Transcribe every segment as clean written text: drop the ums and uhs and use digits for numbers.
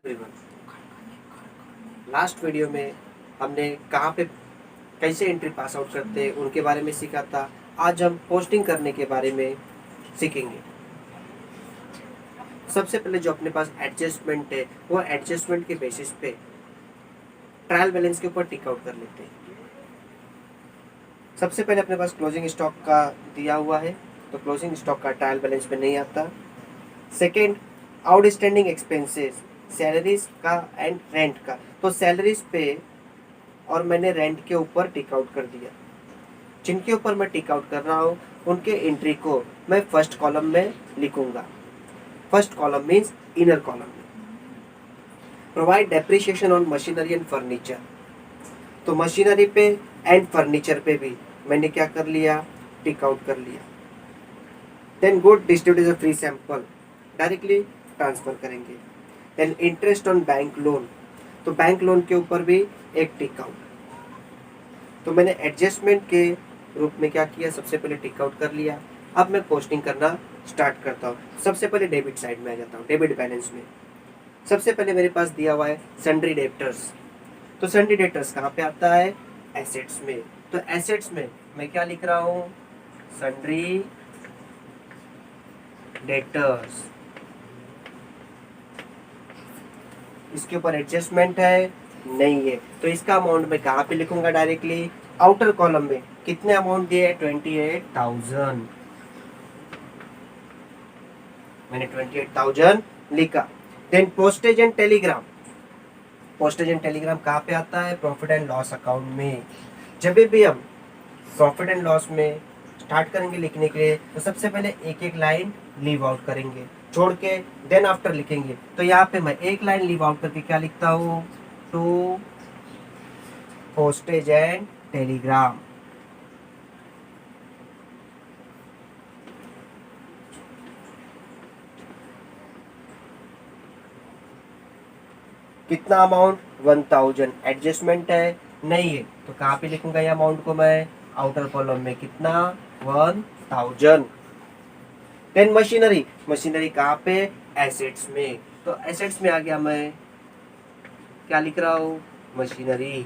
Everyone, last video में हमने कहाँ पे कैसे एंट्री पास आउट करते हैं उनके बारे में सीखा था। आज हम पोस्टिंग करने के बारे में सीखेंगे। सबसे पहले जो अपने पास एडजस्टमेंट है वो एडजस्टमेंट के बेसिस पे ट्रायल बैलेंस के ऊपर टिक आउट कर लेते हैं। सबसे पहले अपने पास क्लोजिंग स्टॉक का दिया हुआ है, तो क्लोजिंग स्टॉक का ट्रायल बैलेंस पे नहीं आता। सेकेंड, आउटस्टैंडिंग एक्सपेंसेस, सैलरीज का एंड रेंट का, तो सैलरीज पे और मैंने रेंट के ऊपर टिक आउट कर दिया। जिनके ऊपर मैं टिक आउट कर रहा हूँ उनके एंट्री को मैं फर्स्ट कॉलम में लिखूंगा। First column means inner column में। Provide depreciation on machinery and furniture, तो मशीनरी पे एंड फर्नीचर पे भी मैंने क्या कर लिया, टिक आउट कर लिया। Then good distribute free sample, directly transfer करेंगे। Then interest on bank loan, तो बैंक लोन के ऊपर भी एक टिक आउट। तो मैंने एडजस्टमेंट के रूप में क्या किया, सबसे पहले टिक आउट कर लिया। अब मैं पोस्टिंग करना स्टार्ट करता हूँ। सबसे पहले डेबिट साइड में आ जाता हूँ, डेबिट बैलेंस में। सबसे पहले मेरे पास दिया हुआ है सन्ड्री डेब्टर्स, तो सन्ड्री डेब्टर्स कहाँ पे आता है, एसेट्स में। तो एसेट्स में मैं क्या लिख रहा हूँ, सन्ड्री डेब्टर्स। इसके ऊपर एडजस्टमेंट है नहीं है, तो इसका अमाउंट मैं कहाँ पे लिखूंगा, डायरेक्टली आउटर कॉलम में। कितने अमाउंट दिए, 28,000। मैंने 28,000 लिखा। Then postage and telegram, postage and telegram कहाँ पे आता है, प्रॉफिट एंड लॉस अकाउंट में। जब भी हम प्रॉफिट एंड लॉस में स्टार्ट करेंगे लिखने के लिए, तो सबसे पहले एक एक लाइन लीव आउट करेंगे छोड़ के, देन आफ्टर लिखेंगे। तो यहाँ पे मैं एक लाइन लीव आउट करके क्या लिखता हूँ, टू पोस्टेज एंड टेलीग्राम। कितना अमाउंट, 1,000। एडजस्टमेंट है नहीं है, तो कहाँ पे लिखूंगा ये अमाउंट को मैं, आउटर कॉलम में। कितना, 1,000। देन मशीनरी, मशीनरी कहाँ पे, एसेट्स में। तो एसेट्स में आ गया, मैं क्या लिख रहा हूँ, मशीनरी।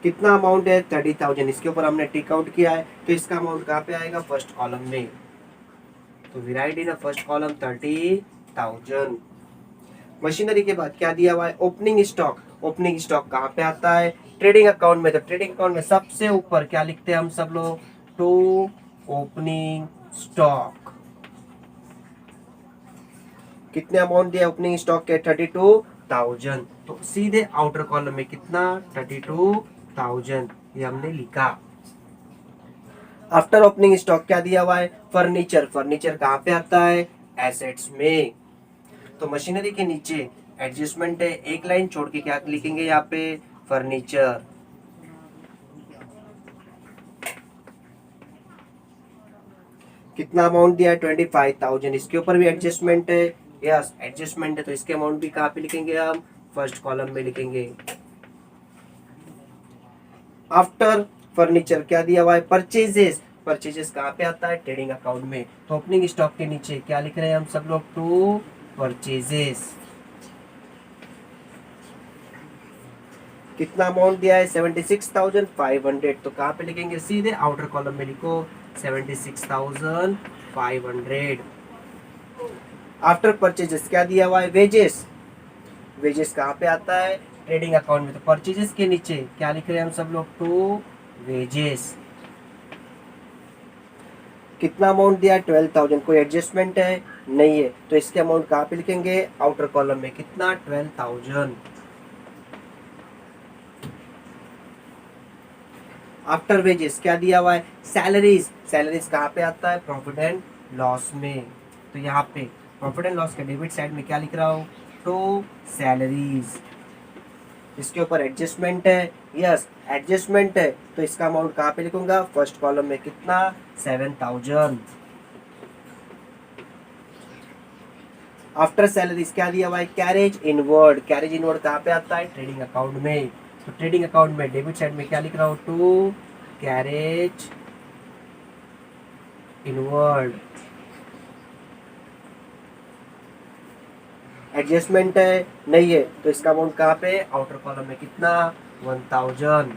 कितना अमाउंट है, 30,000। इसके ऊपर हमने टिक आउट किया है, तो इसका अमाउंट कहाँ पे आएगा, फर्स्ट कॉलम में। तो we write in first column 30,000। Machinery के बाद क्या दिया हुआ है, ओपनिंग स्टॉक। ओपनिंग स्टॉक कहाँ पे आता है, ट्रेडिंग अकाउंट में। तो ट्रेडिंग अकाउंट में सबसे ऊपर क्या लिखते हैं हम सब लोग, टू ओपनिंग स्टॉक। कितने अमाउंट दिया ओपनिंग स्टॉक के, 32,000। तो सीधे आउटर कॉलम में कितना, 32,000, ये हमने लिखा। आफ्टर ओपनिंग स्टॉक क्या दिया हुआ है, फर्नीचर। फर्नीचर कहाँ पे आता है, एसेट्स में। तो मशीनरी के नीचे एडजस्टमेंट है, एक लाइन छोड़ के क्या लिखेंगे यहाँ पे, फर्नीचर। कितना अमाउंट दिया है, 25,000। इसके ऊपर भी एडजस्टमेंट है, यस एडजस्टमेंट है, तो इसके अमाउंट भी कहाँ पे लिखेंगे हम, फर्स्ट कॉलम में लिखेंगे। आफ्टर फर्नीचर क्या दिया हुआ है, परचेजेस। परचेजेस कहाँ पे आता है, ट्रेडिंग अकाउंट में। तो ओपनिंग स्टॉक के नीचे क्या लिख रहे हैं हम सब लोग, टू परचेजेस। कितना अमाउंट दिया है, 76,500। तो कहाँ पे लिखेंगे, सीधे आउटर कॉलम में लिखो, 76,500। आफ्टर परचेजेस क्या दिया हुआ है, वेजेस। वेजेस कहाँ पे आता है, ट्रेडिंग अकाउंट में। तो परचेजेस के नीचे क्या लिख रहे हैं हम सब लोग, टू वेजेस। कितना अमाउंट दिया है, 12,000। कोई एडजस्टमेंट है नहीं है, तो इसके अमाउंट कहाँ पे लिखेंगे, आउटर कॉलम में। कितना, 12,000। आफ्टर वेजेस क्या दिया हुआ है, सैलरीज। सैलरीज कहाँ पे आता है, प्रॉफिट एंड लॉस में। तो यहाँ पे प्रॉफिट एंड लॉस के डेबिट साइड में क्या लिख रहा हूँ, टू सैलरीज। इसके ऊपर एडजस्टमेंट है, यस एडजस्टमेंट है, तो इसका अमाउंट कहाँ पे लिखूंगा, फर्स्ट कॉलम में। कितना, 7,000। आफ्टर सैलरीज क्या दिया हुआ है, कैरेज इनवर्ड। कैरेज इनवर्ड कहाँ पे आता है, ट्रेडिंग अकाउंट में। तो ट्रेडिंग अकाउंट में डेबिट साइड में क्या लिख रहा हूँ, टू कैरेज इनवर्ड। एडजस्टमेंट है नहीं है तो इसका अमाउंट कहाँ पे, आउटर कॉलम में कितना, 1000।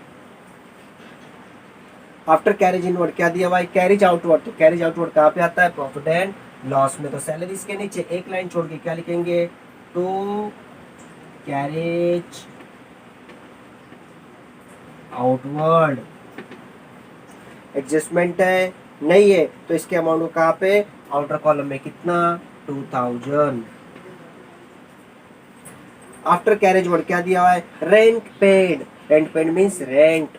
आफ्टर कैरेज इनवर्ड क्या दिया हुआ है, कैरेज आउटवर्ड, तो कैरेज आउटवर्ड कहाँ पे आता है, प्रॉफिट एंड लॉस में। तो सैलरीज के नीचे एक लाइन छोड़ के क्या लिखेंगे, टू कैरेज आउटवर्ड। एडजस्टमेंट है नहीं है तो इसके अमाउंट को कहाँ पे, आउटर कॉलम में कितना, 2000। आफ्टर कैरेज वर्ड क्या दिया हुआ है, rent paid. Rent paid means rent,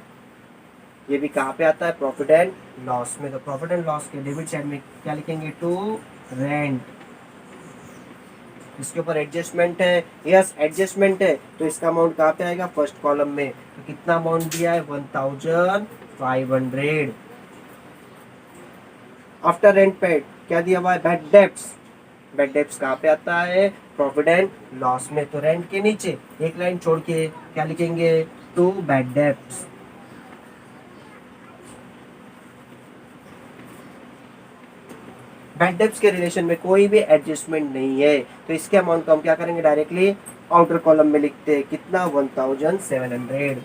ये भी कहाँ पे आता है, प्रॉफिट एंड लॉस में। तो प्रॉफिट एंड लॉस के डेबिट साइड में क्या लिखेंगे, टू रेंट। इसके ऊपर एडजस्टमेंट है, यस एडजस्टमेंट है तो इसका अमाउंट कहाँ पे आएगा, फर्स्ट कॉलम में। तो कितना अमाउंट दिया है, 1500। आफ्टर रेंट पेड क्या दिया हुआ है, बैड डेब्ट्स। बैड डेब्ट्स कहाँ पे आता है, प्रॉफिट एंड लॉस में। तो रेंट के नीचे एक लाइन छोड़ के क्या लिखेंगे, to bad debts. Bad debts के रिलेशन में कोई भी एडजस्टमेंट नहीं है तो इसके अमाउंट को हम क्या करेंगे, डायरेक्टली आउटर कॉलम में लिखते हैं, कितना, 1700।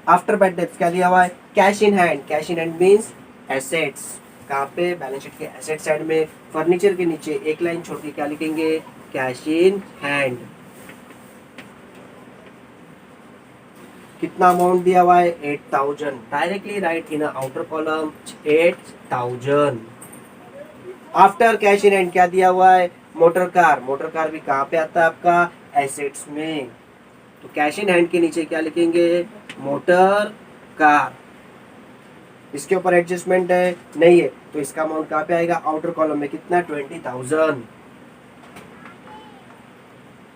आफ्टर बैड डेब्ट्स क्या दिया हुआ है, cash in hand. Cash in hand means assets, कहाँ पे, बैलेंस शीट के एसेट साइड में। फर्नीचर के नीचे एक लाइन छोड़ के क्या लिखेंगे, कैश इन हैंड। कितना अमाउंट दिया हुआ है, 8000। Directly write in outer column 8000। After cash in hand क्या दिया हुआ है, मोटर कार। मोटर कार भी कहाँ पे आता है आपका, एसेट्स में। तो कैश इन हैंड के नीचे क्या लिखेंगे, मोटर कार। इसके ऊपर एडजस्टमेंट है नहीं है तो इसका अमाउंट कहाँ पे आएगा, आउटर कॉलम में कितना, 20000।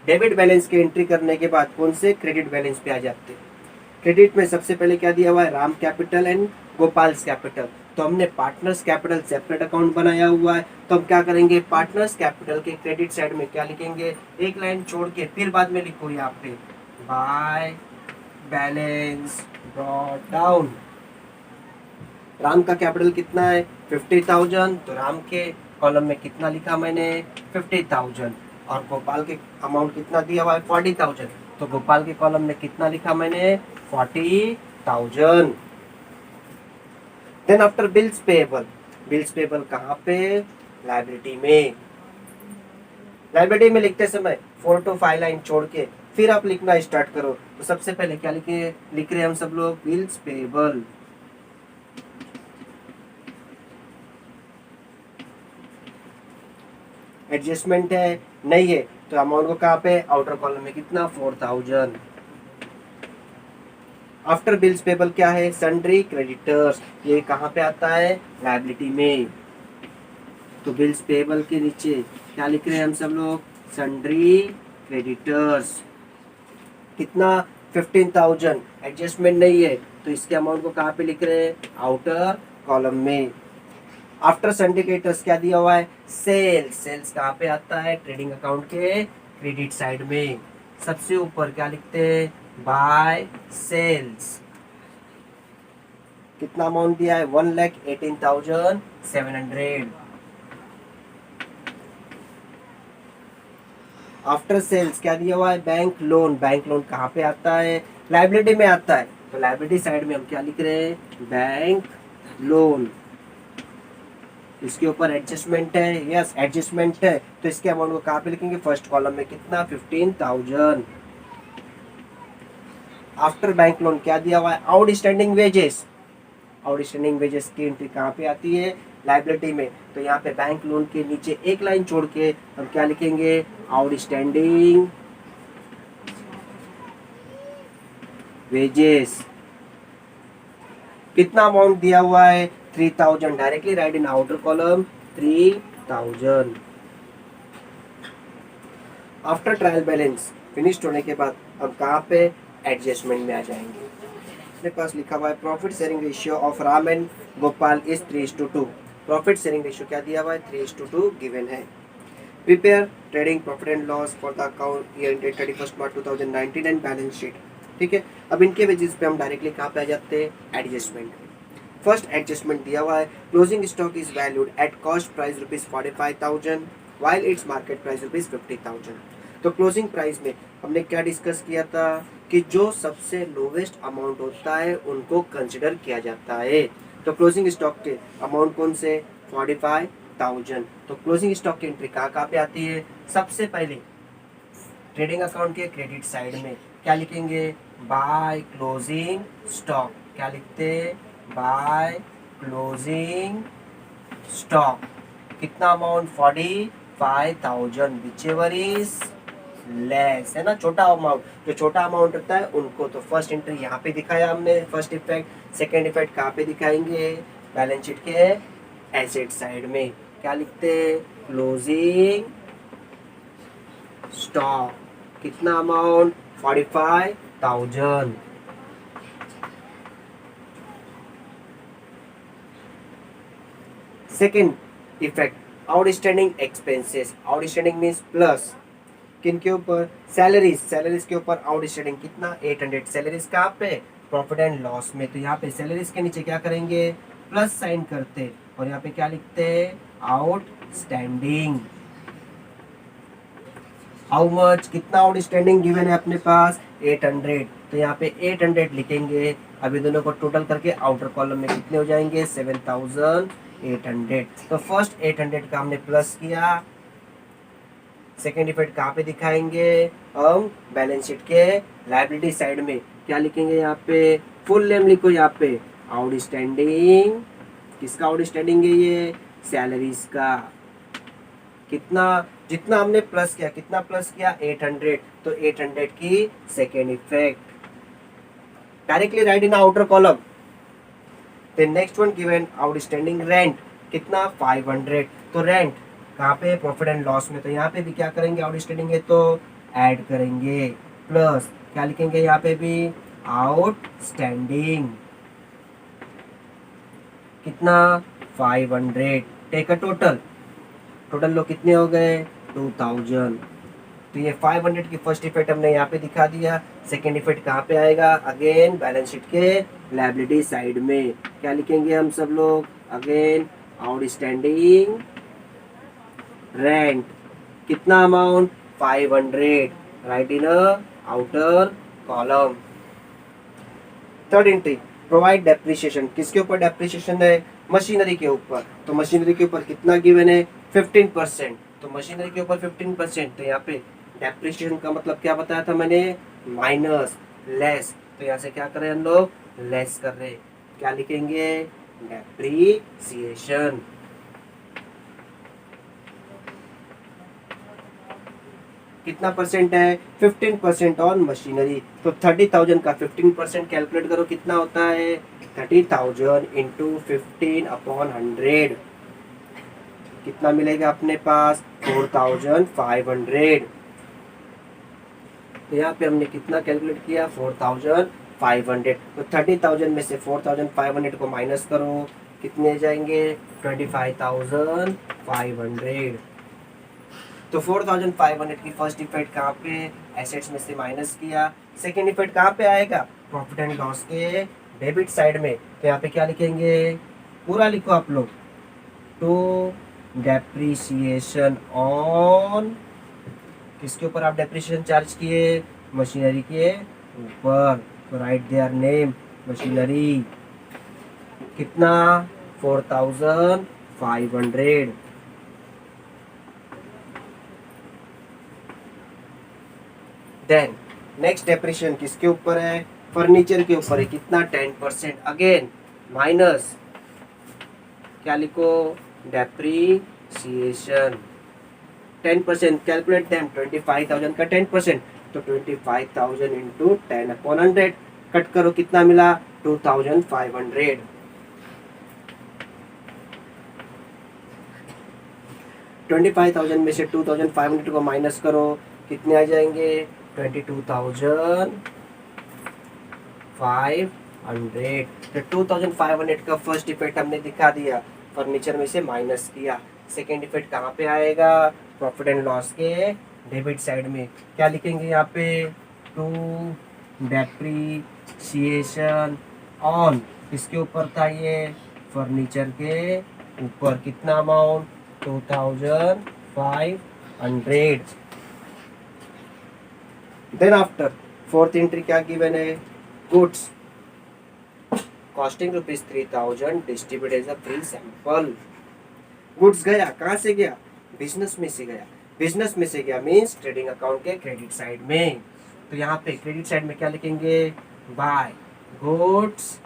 डेबिट बैलेंस की एंट्री करने के बाद कौन से, क्रेडिट बैलेंस पे आ जाते हैं। क्रेडिट में सबसे पहले क्या दिया हुआ है, राम कैपिटल एंड गोपाल्स कैपिटल। तो हमने पार्टनर्स कैपिटल सेपरेट अकाउंट बनाया हुआ है तो हम क्या करेंगे, पार्टनर्स कैपिटल के क्रेडिट साइड में क्या लिखेंगे, एक लाइन छोड़ के फिर बाद में लिखो यहाँ पे, by balance brought down. Ram का कैपिटल कितना है, 50,000। तो राम के कॉलम में कितना लिखा मैंने, 50,000। और गोपाल के अमाउंट कितना दिया हुआ है, 40,000। तो गोपाल के कॉलम में कितना लिखा मैंने, 40,000। Then after bills payable, bills payable कहाँ पे, लाइबिलिटी में। लाइबिलिटी में लिखते समय 4 to 5 लाइन छोड़ के फिर आप लिखना स्टार्ट करो। तो सबसे पहले क्या लिख रहे हैं हम सब लोग, बिल्स पेएबल। एडजस्टमेंट है नहीं है तो अमाउंट को कहाँ पे, आउटर कॉलम में कितना, 4000। आफ्टर बिल्स पेबल क्या है, सन्ड्री क्रेडिटर्स। ये कहाँ पे आता है, लायबिलिटी में। तो बिल्स पेबल के नीचे क्या लिख रहे हैं हम सब लोग, सन्ड्री क्रेडिटर्स। कितना, 15,000। एडजस्टमेंट नहीं है तो इसके अमाउंट को कहाँ पे लिख रहे हैं, आउटर कॉलम में। आफ्टर सिंडिकेटर्स क्या दिया हुआ है, सेल्स। सेल्स कहाँ पे आता है, ट्रेडिंग अकाउंट के क्रेडिट साइड में। सबसे ऊपर क्या लिखते हैं, बाय सेल्स। कितना अमाउंट दिया है, 1,18,700। आफ्टर सेल्स क्या दिया हुआ है, बैंक लोन। बैंक लोन कहाँ पे आता है, लायबिलिटी में आता है। तो लायबिलिटी साइड में हम क्या लिख रहे हैं, बैंक लोन। इसके ऊपर एडजस्टमेंट है, यस एडजस्टमेंट है तो इसके अमाउंट को कहाँ पे लिखेंगे, फर्स्ट कॉलम में कितना, 15,000। आफ्टर बैंक लोन क्या दिया हुआ है, आउटस्टैंडिंग वेजेस। आउटस्टैंडिंग वेजेस की एंट्री कहाँ पे आती है, लायबिलिटी में। तो यहाँ पे बैंक लोन के नीचे एक लाइन छोड़ के हम क्या लिखेंगे, आउटस्टैंडिंग वेजेस। कितना अमाउंट दिया हुआ है, 3,000। Directly write in outer column 3,000। After trial balance finished होने के बाद अब कहाँ पे, एडजस्टमेंट में आ जाएंगे। अपने पास लिखा हुआ है profit sharing ratio of Ram and Gopal is 3:2। Profit sharing ratio क्या दिया हुआ है, 3:2 गिवन है। Prepare trading profit and loss for the account year ended 31 March 2019 and balance sheet. ठीक है, अब इनके बेसिस पे हम डायरेक्टली कहाँ पे आ जाते हैं, एडजस्टमेंट। फर्स्ट एडजस्टमेंट दिया हुआ है, closing stock is valued at cost price ₹45,000 while its market price ₹50,000। तो क्लोजिंग प्राइस में हमने क्या डिस्कस किया था कि जो सबसे लोवेस्ट अमाउंट होता है उनको कंसिडर किया जाता है। तो क्लोजिंग स्टॉक के अमाउंट कौन से 45,000। तो क्लोजिंग स्टॉक की एंट्री कहाँ कहाँ पे आती है? सबसे पहले ट्रेडिंग अकाउंट के क्रेडिट साइड में क्या लिखेंगे? By closing stock. क्या लिखते? By closing stock. कितना amount? 45,000 whichever is less, है ना, छोटा अमाउंट। जो छोटा अमाउंट होता है उनको तो फर्स्ट एंट्री यहाँ पे दिखाया हमने, फर्स्ट इफेक्ट। सेकेंड इफेक्ट कहाँ पे दिखाएंगे? बैलेंस शीट के एसेट साइड में। क्या लिखते? Closing stock. कितना amount? 45,000। Second effect, outstanding expenses. Outstanding means plus किन के ऊपर? सैलरीज। सैलरीज के ऊपर आउटस्टैंडिंग कितना? 800। सैलरीज कहाँ पे? प्रॉफिट एंड लॉस में। तो यहाँ पे सैलरीज के नीचे क्या करेंगे? प्लस साइन करते और यहाँ पे क्या लिखते? आउटस्टैंडिंग। How much? कितना आउटस्टैंडिंग गिवन है अपने पास? 800। तो यहाँ पे 800 लिखेंगे। अभी दोनों को टोटल करके आउटर कॉलम में कितने हो जाएंगे? 7,800। तो फर्स्ट 800 का हमने प्लस किया। सेकेंड इफेक्ट कहाँ पे दिखाएंगे? हम बैलेंस शीट के लायबिलिटी साइड में। क्या लिखेंगे यहाँ पे? फुल नेम लिखो यहाँ पे। आउटस्टैंडिंग। किसका आउटस्टैंडिंग है ये? सैलरीज का। कितना? जितना हमने प्लस किया, कितना प्लस किया? 800। तो 800 की second effect directly write in outer column. The next one given outstanding rent. कितना? 500। तो रेंट कहाँ पे? प्रॉफिट एंड लॉस में। तो यहाँ पे भी क्या करेंगे? आउटस्टैंडिंग है तो ऐड करेंगे। प्लस क्या लिखेंगे यहाँ पे भी? आउटस्टैंडिंग। कितना? 500। Take a total. टोटल लोग कितने हो गए? 2000। तो ये 500 की फर्स्ट इफेक्ट हमने यहाँ पे दिखा दिया। सेकेंड इफेक्ट कहाँ पे आएगा? अगेन बैलेंस शीट के लायबिलिटी साइड में। क्या लिखेंगे हम सब लोग? Again outstanding rent. कितना amount? 500। Right in outer column. Third entry, provide depreciation. किसके ऊपर डेप्रिसिएशन है? मशीनरी के ऊपर। तो मशीनरी के ऊपर कितना गिवन है? 15%। तो मशीनरी के ऊपर 15%। तो यहाँ पे डेप्रिसिएशन का मतलब क्या बताया था मैंने? Minus, less. तो यहाँ से क्या कर रहे हैं हम लोग? लेस कर रहे हैं। क्या लिखेंगे? डेप्रिसिएशन। कितना परसेंट है? 15% ऑन मशीनरी। तो 30,000 का 15% कैलकुलेट करो, कितना होता है? 30,000 इंटू 15/100। कितना मिलेगा अपने पास? 4,500। तो यहाँ पे हमने कितना कैलकुलेट किया? 4,500। तो 30,000 में से 4,500 को माइनस करो, कितने जाएंगे? 25,500। तो 4,500 की फर्स्ट इफेक्ट कहाँ पे? एसेट्स में से माइनस किया। सेकेंड इफेक्ट कहाँ पे आएगा? प्रॉफिट एंड लॉस के डेबिट साइड में। तो यहाँ पे क्या लिखेंगे? पूरा लिखो आप लोग। To depreciation on. किसके ऊपर आप डेप्रिसिएशन चार्ज किए? मशीनरी के ऊपर। तो राइट देयर नेम मशीनरी। कितना? 4,500। देन नेक्स्ट डेप्रिसिएशन किसके ऊपर है? फर्नीचर के ऊपर है। कितना? 10%। अगेन माइनस, क्या लिखो? डेप्रिसिएशन 10%। Calculate them. 25,000 का 10%। तो 25,000 इंटू 10/100 कट करो, कितना मिला? 2,500। 25,000 में से 2,500 को माइनस करो, कितने आ जाएंगे? 22,500। तो 2,500 का फर्स्ट इफेक्ट हमने दिखा दिया, फर्नीचर में से माइनस किया। सेकेंड इफेक्ट कहाँ पे आएगा? प्रॉफिट एंड लॉस के डेबिट साइड में। क्या लिखेंगे यहाँ पे? टू डेप्रिसिएशन ऑन किसके ऊपर था ये, फर्नीचर के ऊपर। कितना amount, 2500। Then after fourth entry क्या गिवन है, goods costing ₹3000 distribute as a free sample. Goods गया कहाँ से गया, बिजनेस में से गया। बिजनेस में से गया मीन्स ट्रेडिंग अकाउंट के क्रेडिट साइड में। तो यहाँ पे क्रेडिट साइड में क्या लिखेंगे, by goods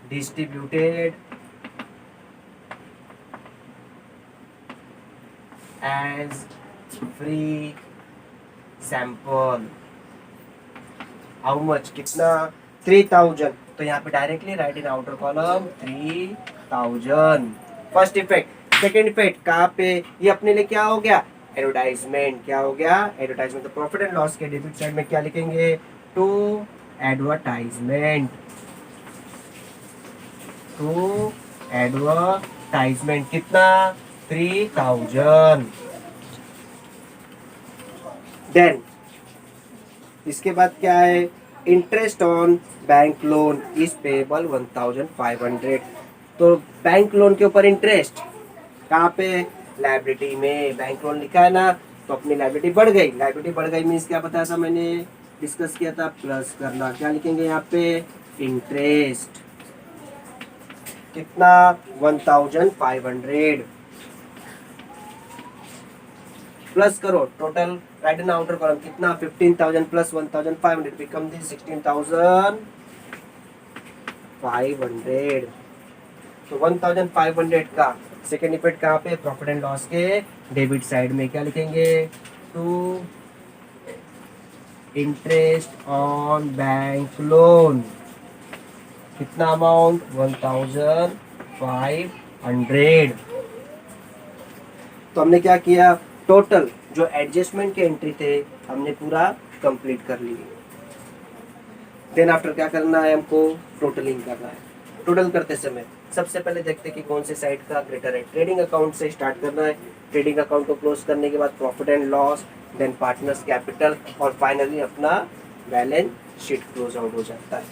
distributed as free sample. How much, कितना, 3000। तो यहाँ पे directly write in outer column 3000। First effect. Second effect कहाँ पे, ये अपने लिए क्या हो गया, एडवर्टाइजमेंट। क्या हो गया, एडवर्टाइजमेंट। तो प्रॉफिट एंड लॉस के डेबिट साइड में क्या लिखेंगे, टू एडवर्टाइजमेंट। टू एडवर्टाइजमेंट कितना, 3000। देन इसके बाद क्या है, interest on bank loan is payable 1500। तो बैंक लोन के ऊपर इंटरेस्ट कहाँ पे, लाइबिलिटी में। बैंक लोन लिखा है ना, तो अपनी लाइबिलिटी बढ़ गई। लाइबिलिटी बढ़ गई मीन्स क्या बताया था मैंने, डिस्कस किया था, प्लस करना। क्या लिखेंगे यहाँ पे, इंटरेस्ट। कितना, 1500। प्लस करो total, right in outer column कितना, 15000 प्लस 1500 बिकम दिस 16500। तो 1500 का सेकेंड इफेक्ट कहाँ पे, प्रॉफिट एंड लॉस के डेबिट साइड में। क्या लिखेंगे, to interest on bank loan. कितना अमाउंट, 1500। तो हमने क्या किया, टोटल जो एडजस्टमेंट के एंट्री थे हमने पूरा कंप्लीट कर लिए। देन आफ्टर क्या करना है हमको, टोटलिंग करना है। टोटल करते समय सबसे पहले देखते कि कौन से साइड का ग्रेटर है। ट्रेडिंग अकाउंट से स्टार्ट करना है। ट्रेडिंग अकाउंट को क्लोज करने के बाद profit and loss, then partners capital, और फाइनली अपना बैलेंस शीट क्लोज आउट हो जाता है।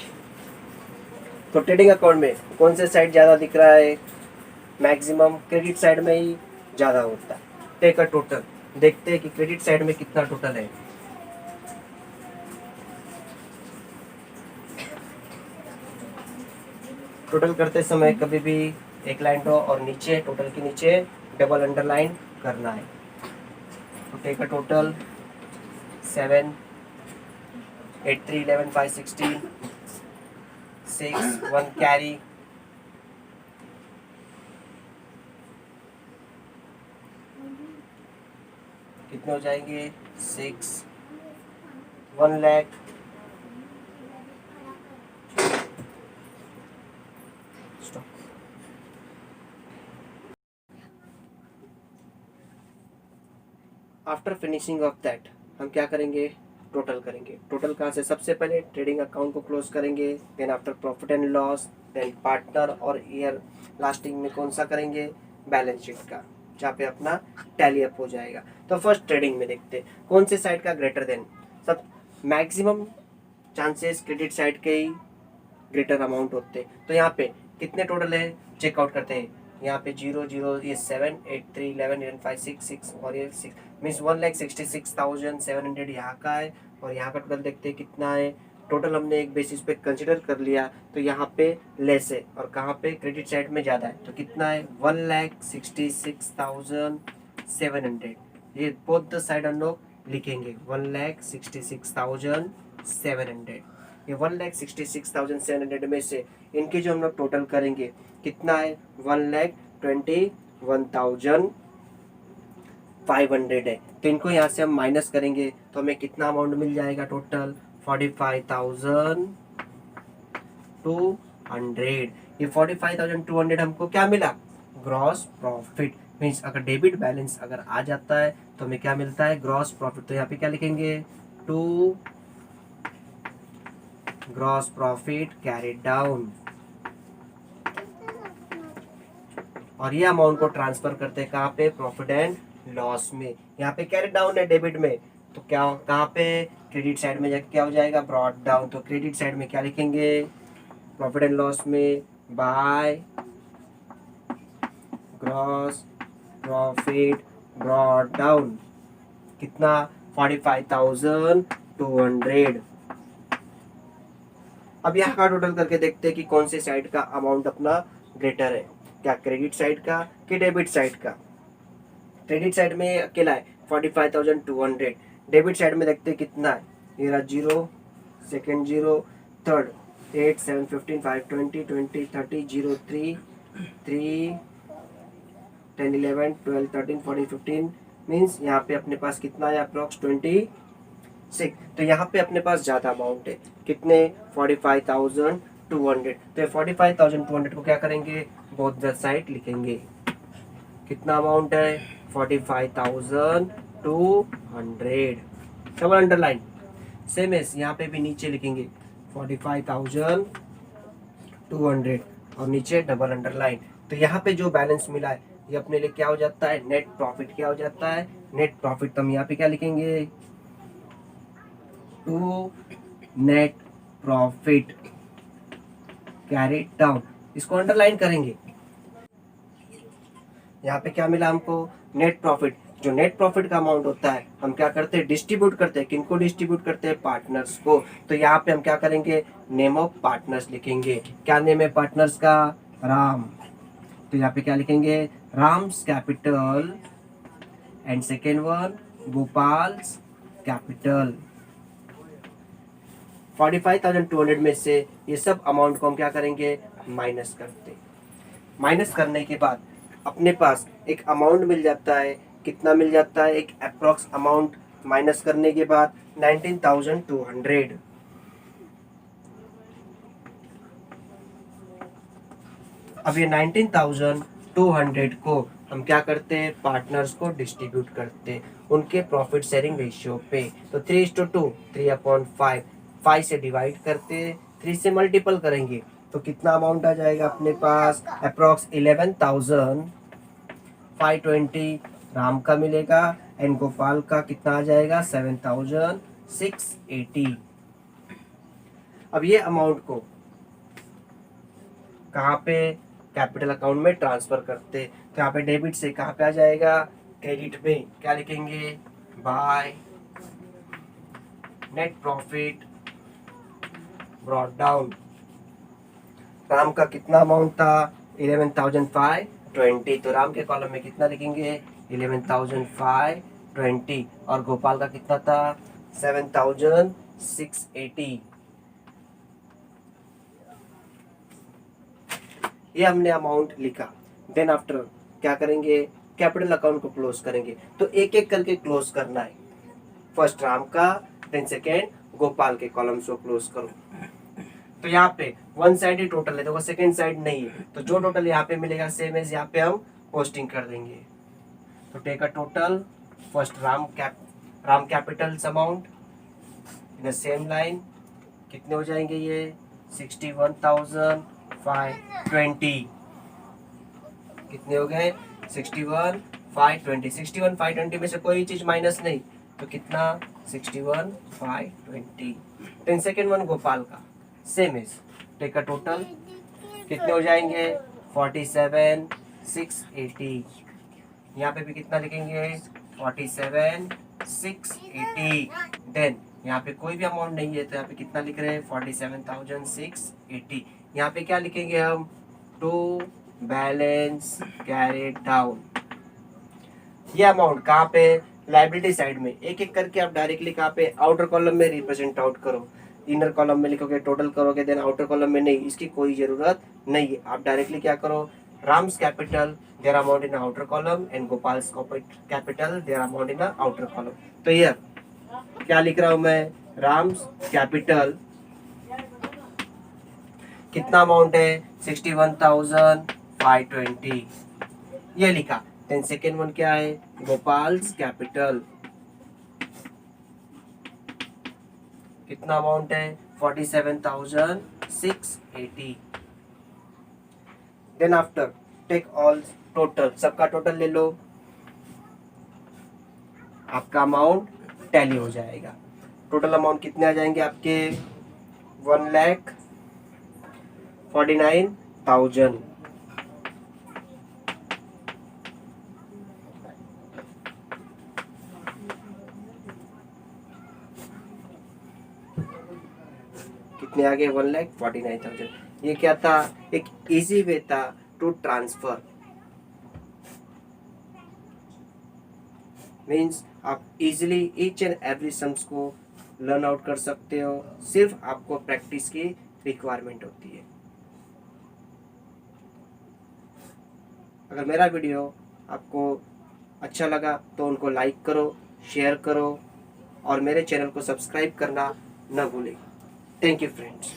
तो ट्रेडिंग अकाउंट में कौन से साइड ज़्यादा दिख रहा है, मैक्सिमम क्रेडिट साइड में ही ज़्यादा होता है। टेक अ टोटल, देखते हैं कि क्रेडिट साइड में कितना टोटल है। टोटल करते समय कभी भी एक लाइन ड्रॉ और नीचे टोटल के नीचे डबल अंडरलाइन करना है। तो टेक अ टोटल 7 8 3 11 5 16 6 1 कैरी, कितने हो जाएंगे, 6 1 lakh. After finishing of that हम क्या करेंगे, टोटल करेंगे। टोटल कहाँ से, सबसे पहले ट्रेडिंग अकाउंट को क्लोज करेंगे, then after profit and loss, then partner और ईयर लास्टिंग में कौन सा करेंगे, बैलेंस शीट का, जहाँ पे अपना टैली अप हो जाएगा। तो फर्स्ट ट्रेडिंग में देखते कौन से साइड का ग्रेटर देन, सब मैक्सिमम चांसेस क्रेडिट साइड के ही ग्रेटर अमाउंट होते। तो यहाँ पे कितने टोटल है, चेकआउट करते हैं। यहाँ पे 0 0, ये 7 8 3 11 11 5 6 6 और ये 6 मीन्स 1,66,700 यहाँ का है। और यहाँ का टोटल देखते हैं कितना है। टोटल हमने एक बेसिस पे कंसिडर कर लिया, तो यहाँ पे लेस है और कहाँ पे क्रेडिट साइड में ज़्यादा है। तो कितना है, 1,66,700। ये बोथ द साइड हम लोग लिखेंगे 1,66,700। ये 1,66,700 में से इनकी जो हम लोग टोटल करेंगे कितना है, 1,21,500 है। तो इनको यहाँ से हम माइनस करेंगे तो हमें कितना अमाउंट मिल जाएगा, टोटल 45,200। ये 45,200 हमको क्या मिला, ग्रॉस प्रॉफिट। मीन्स अगर डेबिट बैलेंस अगर आ जाता है तो हमें क्या मिलता है, ग्रॉस प्रॉफिट। तो यहाँ पे क्या लिखेंगे, to gross profit carried down. और ये अमाउंट को ट्रांसफर करते हैं कहाँ पे, प्रॉफिट एंड लॉस में। यहाँ पे कैरिड डाउन है डेबिट में, तो क्या कहाँ पे, क्रेडिट साइड में जाके क्या हो जाएगा, ब्रॉट डाउन। तो क्रेडिट साइड में क्या लिखेंगे, प्रॉफिट एंड लॉस में by gross profit brought down कितना 45,200। अब यहाँ का टोटल करके देखते हैं कि कौन से साइड का अमाउंट अपना ग्रेटर है, क्या क्रेडिट साइड का कि डेबिट साइड का। क्रेडिट साइड में अकेला है 45,200, डेबिट साइड में देखते हैं कितना है, ये रहा 0, सेकेंड 0, थर्ड 8, 7, 15, 5, 20, 20, 30, 0, 3, 3, 10, 11, 12, 13, 14, 15 मीन्स यहाँ पे अपने पास कितना है अप्रोक्स 26। तो यहाँ पे अपने पास ज़्यादा अमाउंट है, कितने 45,200। तो 45,200 को क्या करेंगे, बोथ द साइड लिखेंगे। कितना अमाउंट है 45,200, डबल अंडरलाइन। सेम एस यहाँ पे भी नीचे लिखेंगे 45,200 और नीचे डबल अंडरलाइन। तो यहाँ पे जो बैलेंस मिला है ये अपने लिए क्या हो जाता है, नेट प्रॉफिट क्या हो जाता है, नेट प्रॉफिट। तो हम यहाँ पे क्या लिखेंगे, to net profit carry down, इसको अंडरलाइन करेंगे। यहाँ पे क्या मिला हमको, नेट प्रॉफिट। जो नेट प्रॉफिट का अमाउंट होता है हम क्या करते हैं, डिस्ट्रीब्यूट करते हैं। किनको डिस्ट्रीब्यूट करते हैं, पार्टनर्स को। तो यहाँ पे हम क्या करेंगे, नेम ऑफ पार्टनर्स लिखेंगे। क्या नेम है पार्टनर्स का, राम। तो यहाँ पे क्या लिखेंगे, Ram's capital and second one गोपाल्स capital. 45,200 में से ये सब अमाउंट को हम क्या करेंगे, माइनस करते। माइनस करने के बाद अपने पास एक अमाउंट मिल जाता है, कितना मिल जाता है, एक अप्रॉक्स अमाउंट माइनस करने के बाद 19,200। अब ये 19,200 को हम क्या करते हैं, पार्टनर्स को डिस्ट्रीब्यूट करते हैं उनके प्रॉफिट शेयरिंग रेशियो पे। तो 3:2, 3/5, 5 से डिवाइड करते, 3 से मल्टीपल करेंगे तो कितना अमाउंट आ जाएगा अपने पास, अप्रॉक्स 11,520 राम का मिलेगा एंड गोपाल का कितना आ जाएगा, 7,680। अब ये अमाउंट को कहाँ पे, कैपिटल अकाउंट में ट्रांसफर करते। तो यहाँ पे डेबिट से कहाँ पे आ जाएगा, क्रेडिट में। क्या लिखेंगे, by net profit brought down. Ram का कितना अमाउंट था, 11,520। तो राम के कॉलम में कितना लिखेंगे, 11,520 और गोपाल का कितना था, 7,680। ये हमने अमाउंट लिखा। देन आफ्टर क्या करेंगे, कैपिटल अकाउंट को क्लोज करेंगे। तो एक एक करके क्लोज करना है, फर्स्ट राम का, देन सेकेंड गोपाल के कॉलम्स को क्लोज करो। तो यहाँ पे वन साइड ही टोटल है, देखो सेकेंड साइड नहीं है, तो जो टोटल यहाँ पे मिलेगा सेम एज यहाँ पे हम पोस्टिंग कर देंगे। तो take a total, first Ram capitals amount in the same line, कितने हो जाएंगे ये, 61,520। कितने हो गए, 61,520। 61,520 में से कोई चीज माइनस नहीं, तो कितना 61,520। देन सेकेंड वन गोपाल का same is, take a total, कितने हो जाएंगे 47,680। यहाँ पे भी कितना लिखेंगे, 47,680। देन यहाँ पे कोई भी अमाउंट नहीं है तो यहाँ पे कितना लिख रहे हैं, 47,680। यहाँ पे क्या लिखेंगे हम, टू बैलेंस कैरिड डाउन। ये अमाउंट कहाँ पे, लाइबिलिटी साइड में। एक एक करके आप डायरेक्टली कहाँ पे, आउटर कॉलम में रिप्रेजेंट आउट करो। इनर कॉलम में लिखोगे, टोटल करोगे, देन आउटर कॉलम में नहीं, इसकी कोई जरूरत नहीं है। आप डायरेक्टली क्या करो, Ram's capital their amount in outer column and गोपाल्स capital their amount in outer column. तो ये क्या लिख रहा हूं मैं, राम्स कैपिटल कितना अमाउंट है, 61,520 ये लिखा। देन सेकेंड वन क्या है, गोपाल्स कैपिटल कितना अमाउंट है, 47,680। Then after take all total, सबका टोटल ले लो, आपका अमाउंट टैली हो जाएगा। टोटल अमाउंट कितने आ जाएंगे आपके, 49,000। कितने आ गए? 1,49,000। ये क्या था? एक इजी वे था टू ट्रांसफर। मीन्स आप easily each and every sums को लर्न आउट कर सकते हो, सिर्फ आपको प्रैक्टिस की रिक्वायरमेंट होती है। अगर मेरा वीडियो आपको अच्छा लगा तो उनको लाइक करो, शेयर करो और मेरे चैनल को सब्सक्राइब करना न भूलें। Thank you friends.